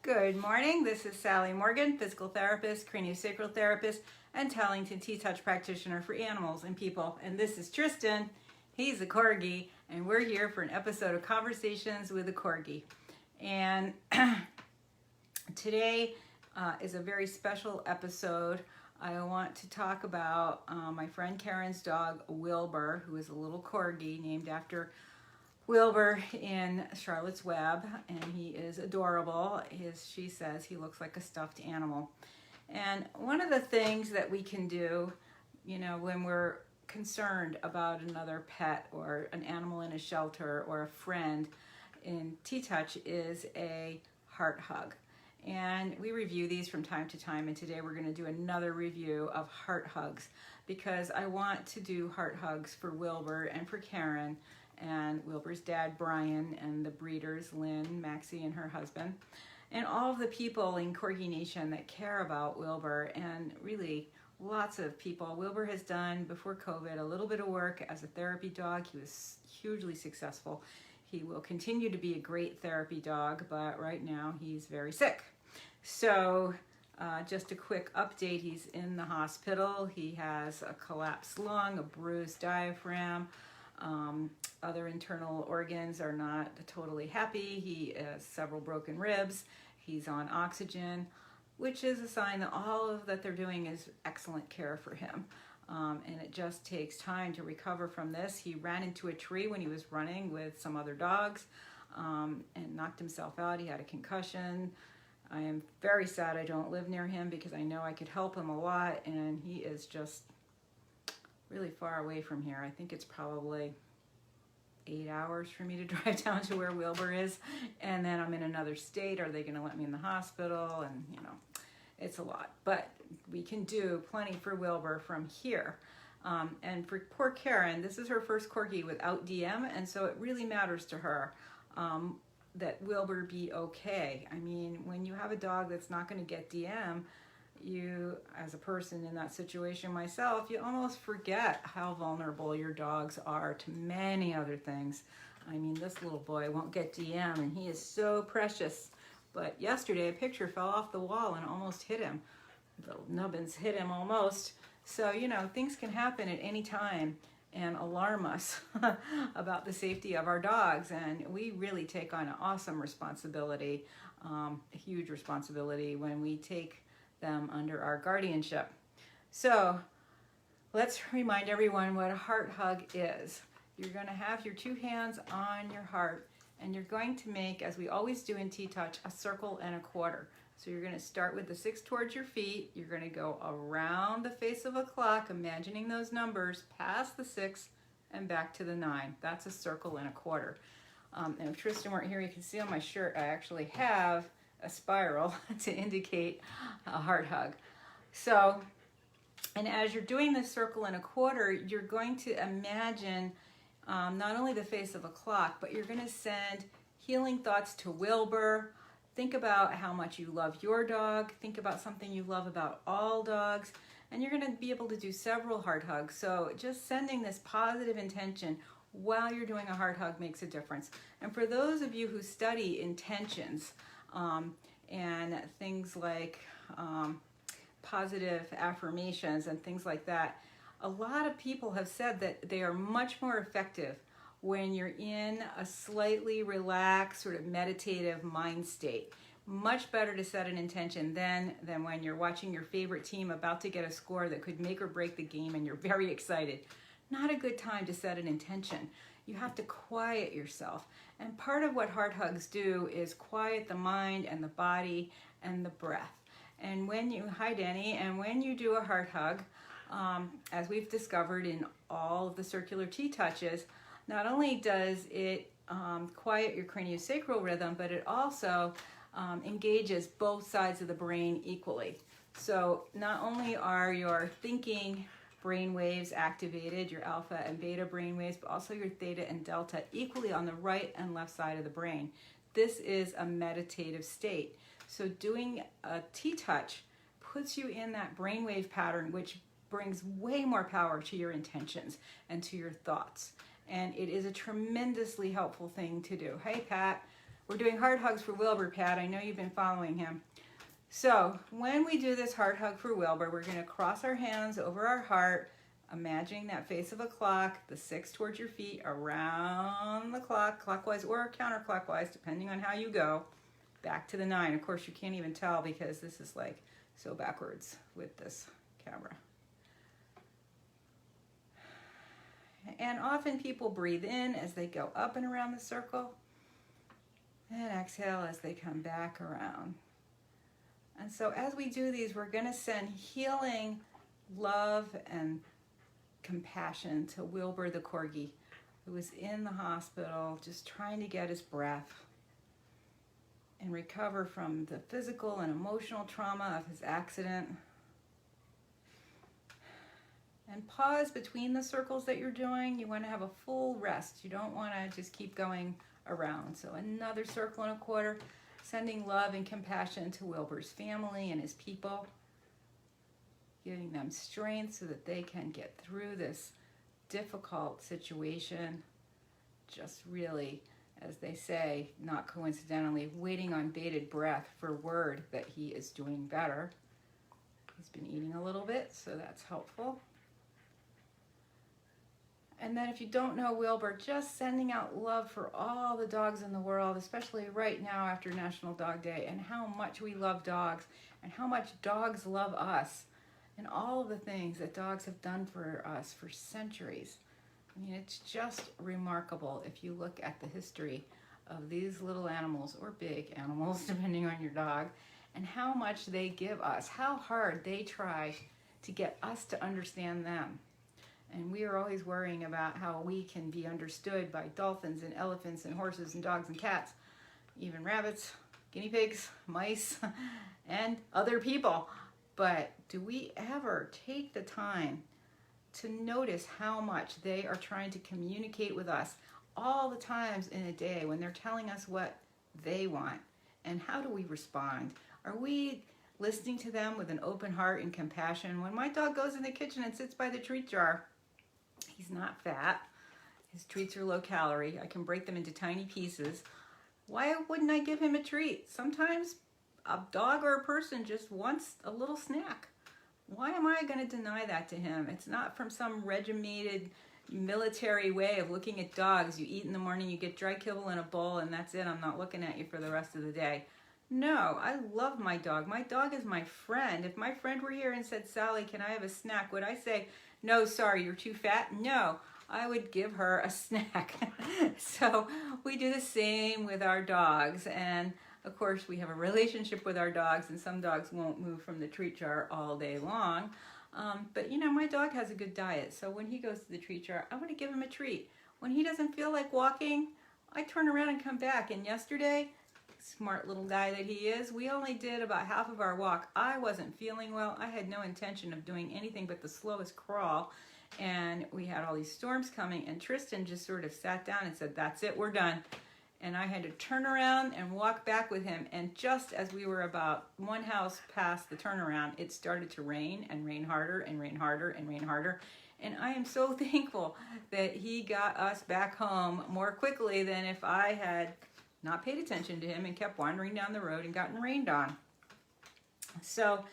Good morning. This is Sally Morgan, physical therapist, craniosacral therapist, and Tellington T-Touch practitioner for animals and people. And this is Tristan. He's a Corgi, and we're here for an episode of Conversations with a Corgi. And today is a very special episode. I want to talk about my friend Karen's dog, Wilbur, who is a little Corgi named after Wilbur in Charlotte's Web, and he is adorable. She says he looks like a stuffed animal. And one of the things that we can do, when we're concerned about another pet or an animal in a shelter or a friend in T-Touch is a heart hug. And we review these from time to time, and today we're going to do another review of heart hugs because I want to do heart hugs for Wilbur and for Karen and Wilbur's dad, Brian, and the breeders, Lynn, Maxie, and her husband, and all of the people in Corgi Nation that care about Wilbur, and really lots of people. Wilbur has done, before COVID, a little bit of work as a therapy dog. He was hugely successful. He will continue to be a great therapy dog, but right now he's very sick. So just a quick update, he's in the hospital. He has a collapsed lung, a bruised diaphragm. Other internal organs are not totally happy. He has several broken ribs. He's on oxygen, which is a sign that all of that they're doing is excellent care for him. And it just takes time to recover from this. He ran into a tree when he was running with some other dogs and knocked himself out. He had a concussion. I am very sad I don't live near him because I know I could help him a lot, and he is just really far away from here. I think it's probably 8 hours for me to drive down to where Wilbur is, and then I'm in another state. Are they going to let me in the hospital? And it's a lot, but we can do plenty for Wilbur from here. And for poor Karen, this is her first Corgi without DM, and so it really matters to her that Wilbur be okay. I mean, when you have a dog that's not going to get DM, you, as a person in that situation myself, you almost forget how vulnerable your dogs are to many other things. I mean, this little boy won't get DM, and he is so precious. But yesterday, a picture fell off the wall and almost hit him. The nubbins hit him almost. So, things can happen at any time and alarm us about the safety of our dogs. And we really take on an awesome responsibility, a huge responsibility when we take them under our guardianship. So let's remind everyone what a heart hug is. You're going to have your two hands on your heart, and you're going to make, as we always do in T-Touch, a circle and a quarter. So you're going to start with the 6 towards your feet. You're going to go around the face of a clock, imagining those numbers, past the 6 and back to the 9. That's a circle and a quarter. And if Tristan weren't here, you can see on my shirt I actually have a spiral to indicate a heart hug. So, and as you're doing this circle and a quarter, you're going to imagine not only the face of a clock, but you're going to send healing thoughts to Wilbur. Think about how much you love your dog. Think about something you love about all dogs. And you're going to be able to do several heart hugs. So just sending this positive intention while you're doing a heart hug makes a difference. And for those of you who study intentions, and things like positive affirmations and things like that, a lot of people have said that they are much more effective when you're in a slightly relaxed, sort of meditative mind state. Much better to set an intention than when you're watching your favorite team about to get a score that could make or break the game and you're very excited. Not a good time to set an intention. You have to quiet yourself. And part of what heart hugs do is quiet the mind and the body and the breath. And when you, hi Danny, and when you do a heart hug, as we've discovered in all of the circular T-touches, not only does it quiet your craniosacral rhythm, but it also engages both sides of the brain equally. So not only are your thinking brain waves activated, your alpha and beta brain waves, but also your theta and delta equally on the right and left side of the brain. This is a meditative state. So doing a T-touch puts you in that brainwave pattern, which brings way more power to your intentions and to your thoughts. And it is a tremendously helpful thing to do. Hey, Pat. We're doing heart hugs for Wilbur, Pat. I know you've been following him. So when we do this heart hug for Wilbur, we're going to cross our hands over our heart, imagining that face of a clock, the 6 towards your feet, around the clock, clockwise or counterclockwise, depending on how you go, back to the 9. Of course, you can't even tell because this is like so backwards with this camera. And often people breathe in as they go up and around the circle, and exhale as they come back around. And so as we do these, we're going to send healing, love, and compassion to Wilbur the Corgi, who was in the hospital just trying to get his breath and recover from the physical and emotional trauma of his accident. And pause between the circles that you're doing. You want to have a full rest. You don't want to just keep going around. So another circle and a quarter, sending love and compassion to Wilbur's family and his people, giving them strength so that they can get through this difficult situation. Just really, as they say, not coincidentally, waiting on bated breath for word that he is doing better. He's been eating a little bit, so that's helpful. And then if you don't know Wilbur, just sending out love for all the dogs in the world, especially right now after National Dog Day, and how much we love dogs and how much dogs love us and all of the things that dogs have done for us for centuries. I mean, it's just remarkable if you look at the history of these little animals, or big animals, depending on your dog, and how much they give us, how hard they try to get us to understand them. And we are always worrying about how we can be understood by dolphins and elephants and horses and dogs and cats, even rabbits, guinea pigs, mice, and other people. But do we ever take the time to notice how much they are trying to communicate with us all the times in a day when they're telling us what they want? And how do we respond? Are we listening to them with an open heart and compassion? When my dog goes in the kitchen and sits by the treat jar, he's not fat. His treats are low calorie. I can break them into tiny pieces. Why wouldn't I give him a treat? Sometimes a dog or a person just wants a little snack. Why am I going to deny that to him? It's not from some regimented military way of looking at dogs. You eat in the morning, you get dry kibble in a bowl, and that's it. I'm not looking at you for the rest of the day. No, I love my dog. My dog is my friend. If my friend were here and said, Sally, can I have a snack? Would I say, no, sorry, you're too fat? No, I would give her a snack. So we do the same with our dogs. And of course, we have a relationship with our dogs, and some dogs won't move from the treat jar all day long. But you know, my dog has a good diet. So when he goes to the treat jar, I want to give him a treat. When he doesn't feel like walking, I turn around and come back. And yesterday, smart little guy that he is, we only did about half of our walk. I wasn't feeling well. I had no intention of doing anything but the slowest crawl. And we had all these storms coming, and Tristan just sort of sat down and said, that's it, we're done. And I had to turn around and walk back with him. And just as we were about one house past the turnaround, it started to rain, and rain harder and rain harder and rain harder. And I am so thankful that he got us back home more quickly than if I had not paid attention to him and kept wandering down the road and gotten rained on. So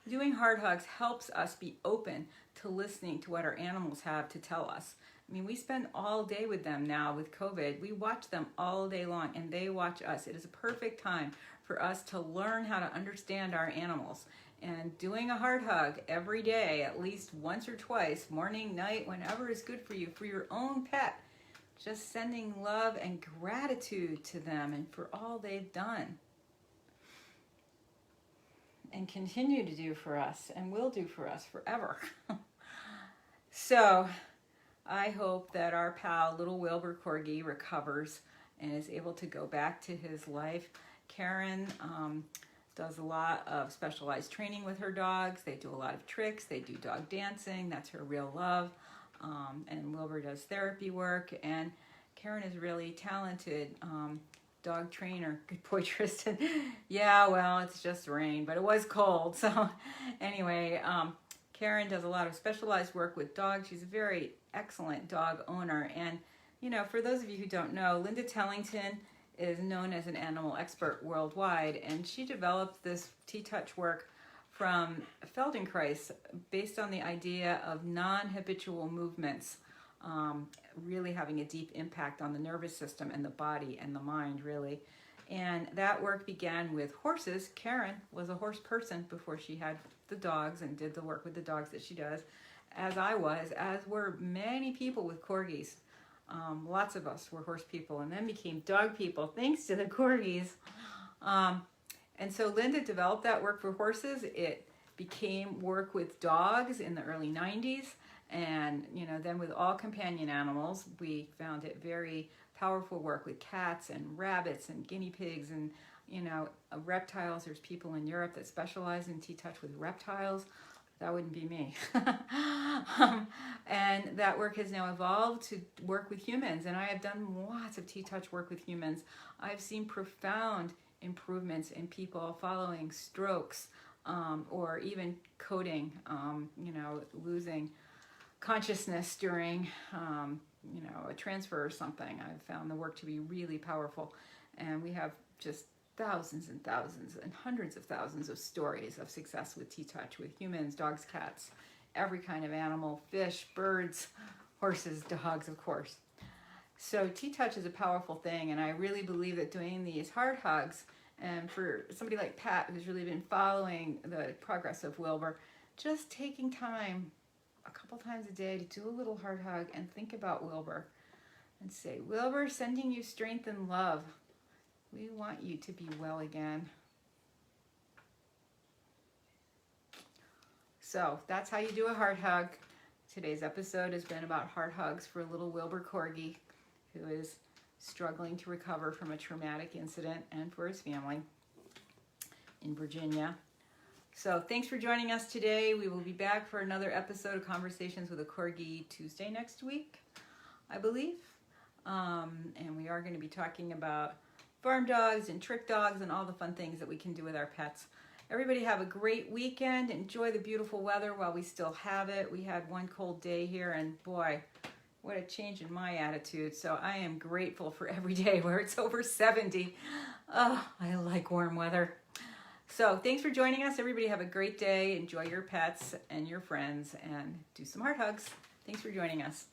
doing heart hugs helps us be open to listening to what our animals have to tell us. I mean, we spend all day with them now with COVID. We watch them all day long, and they watch us. It is a perfect time for us to learn how to understand our animals. And doing a heart hug every day, at least once or twice, morning, night, whenever is good for you, for your own pet, just sending love and gratitude to them and for all they've done and continue to do for us and will do for us forever. So I hope that our pal, little Wilbur Corgi, recovers and is able to go back to his life. Karen does a lot of specialized training with her dogs. They do a lot of tricks. They do dog dancing. That's her real love. And Wilbur does therapy work, and Karen is really talented dog trainer. Good boy, Tristan. Yeah, well, it's just rain, but it was cold. So anyway, Karen does a lot of specialized work with dogs. She's a very excellent dog owner. And, you know, for those of you who don't know, Linda Tellington is known as an animal expert worldwide, and she developed this T-touch work from Feldenkrais based on the idea of non-habitual movements really having a deep impact on the nervous system and the body and the mind, really. And that work began with horses. Karen was a horse person before she had the dogs and did the work with the dogs that she does, as I was, as were many people with corgis. Lots of us were horse people and then became dog people thanks to the corgis. And so Linda developed that work for horses. It became work with dogs in the early 90s. And, then with all companion animals, we found it very powerful work with cats and rabbits and guinea pigs and, reptiles. There's people in Europe that specialize in T-touch with reptiles. That wouldn't be me. And that work has now evolved to work with humans. And I have done lots of T-touch work with humans. I've seen profound improvements in people following strokes or even coding, losing consciousness during, a transfer or something. I've found the work to be really powerful. And we have just thousands and thousands and hundreds of thousands of stories of success with T-touch with humans, dogs, cats, every kind of animal, fish, birds, horses, dogs, of course. So T-touch is a powerful thing, and I really believe that doing these Hearthugs, and for somebody like Pat who's really been following the progress of Wilbur, just taking time a couple times a day to do a little Hearthug and think about Wilbur and say, Wilbur, sending you strength and love. We want you to be well again. So that's how you do a Hearthug. Today's episode has been about Hearthugs for little Wilbur Corgi, who is struggling to recover from a traumatic incident, and for his family in Virginia. So thanks for joining us today. We will be back for another episode of Conversations with a Corgi Tuesday next week, I believe. And we are going to be talking about farm dogs and trick dogs and all the fun things that we can do with our pets. Everybody have a great weekend. Enjoy the beautiful weather while we still have it. We had one cold day here, and boy, what a change in my attitude. So I am grateful for every day where it's over 70. Oh, I like warm weather. So thanks for joining us. Everybody have a great day. Enjoy your pets and your friends and do some Hearthugs. Thanks for joining us.